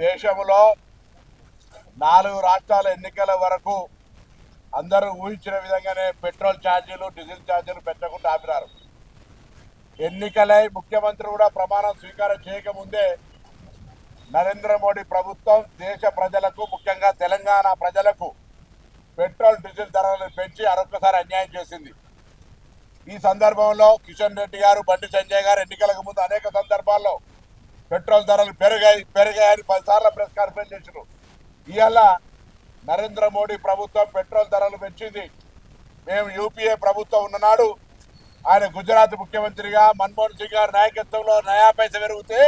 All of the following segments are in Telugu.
దేశంలో 4 రాష్ట్రాల ఎన్నికల వరకు అందరూ ఊహించిన విధంగానే పెట్రోల్ ఛార్జీలు డీజిల్ ఛార్జీలు పెంచకుండా ఆపినారు. ఎన్నికలై ముఖ్యమంత్రి కూడా ప్రమాణం స్వీకారం చేయకముందే నరేంద్ర మోడీ ప్రభుత్వం దేశ ప్రజలకు, ముఖ్యంగా తెలంగాణ ప్రజలకు పెట్రోల్ డీజిల్ ధరలను పెంచి మరొకసారి అన్యాయం చేసింది. ఈ సందర్భంలో కిషన్ రెడ్డి గారు, బండి సంజయ్ గారు ఎన్నికలకు ముందు అనేక సందర్భాల్లో పెట్రోల్ ధరలు పెరిగాయని 10 సార్లు ప్రెస్ కాన్ఫరెన్స్ చేశారు. ఇవాళ నరేంద్ర మోడీ ప్రభుత్వం పెట్రోల్ ధరలు పెంచింది. మేము యూపీఏ ప్రభుత్వం ఉన్ననాడు ఆయన గుజరాత్ ముఖ్యమంత్రిగా మన్మోహన్ సింగ్ గారి నాయకత్వంలో నయా పైస పెరిగితే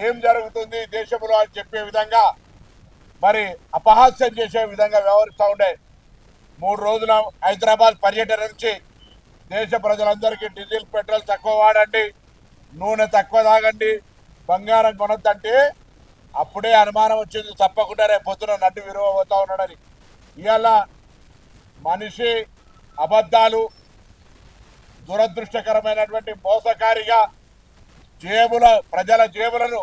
ఏం జరుగుతుంది దేశంలో అని చెప్పే విధంగా, మరి అపహాస్యం చేసే విధంగా వ్యవహరిస్తూ ఉండే. 3 రోజుల హైదరాబాద్ పర్యటన నుంచి దేశ ప్రజలందరికీ డీజిల్ పెట్రోల్ తక్కువ వాడండి, నూనె తక్కువ తాగండి, బంగారం కొనొద్దంటే అప్పుడే అనుమానం వచ్చింది తప్పకుండా రేపు పొద్దున నడ్డు విలువ పోతా ఉన్నాడని. ఇవాళ మనిషి అబద్ధాలు, దురదృష్టకరమైనటువంటి మోసకారిగా ప్రజల జేబులను,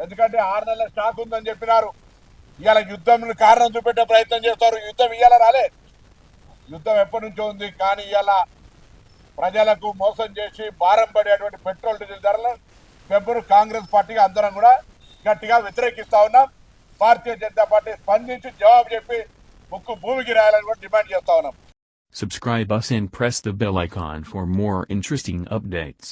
ఎందుకంటే 6 నెలల స్టాక్ ఉందని చెప్పినారు. ఇవాళ యుద్ధం కారణం చూపెట్టే ప్రయత్నం చేస్తారు. యుద్ధం ఇవాళ రాలే, యుద్ధం ఎప్పటి నుంచో ఉంది. కానీ ఇవాళ ప్రజలకు మోసం చేసి భారం పడేటువంటి పెట్రోల్ డీజిల్ ధరలను పెంపును కాంగ్రెస్ పార్టీగా అందరం కూడా గట్టిగా వ్యతిరేకిస్తా ఉన్నాం. భారతీయ జనతా పార్టీ స్పందించి జవాబు చెప్పి ముక్కు భూమికి రాయాలని కూడా డిమాండ్ చేస్తా ఉన్నాం. Subscribe us and press the bell icon for more interesting updates.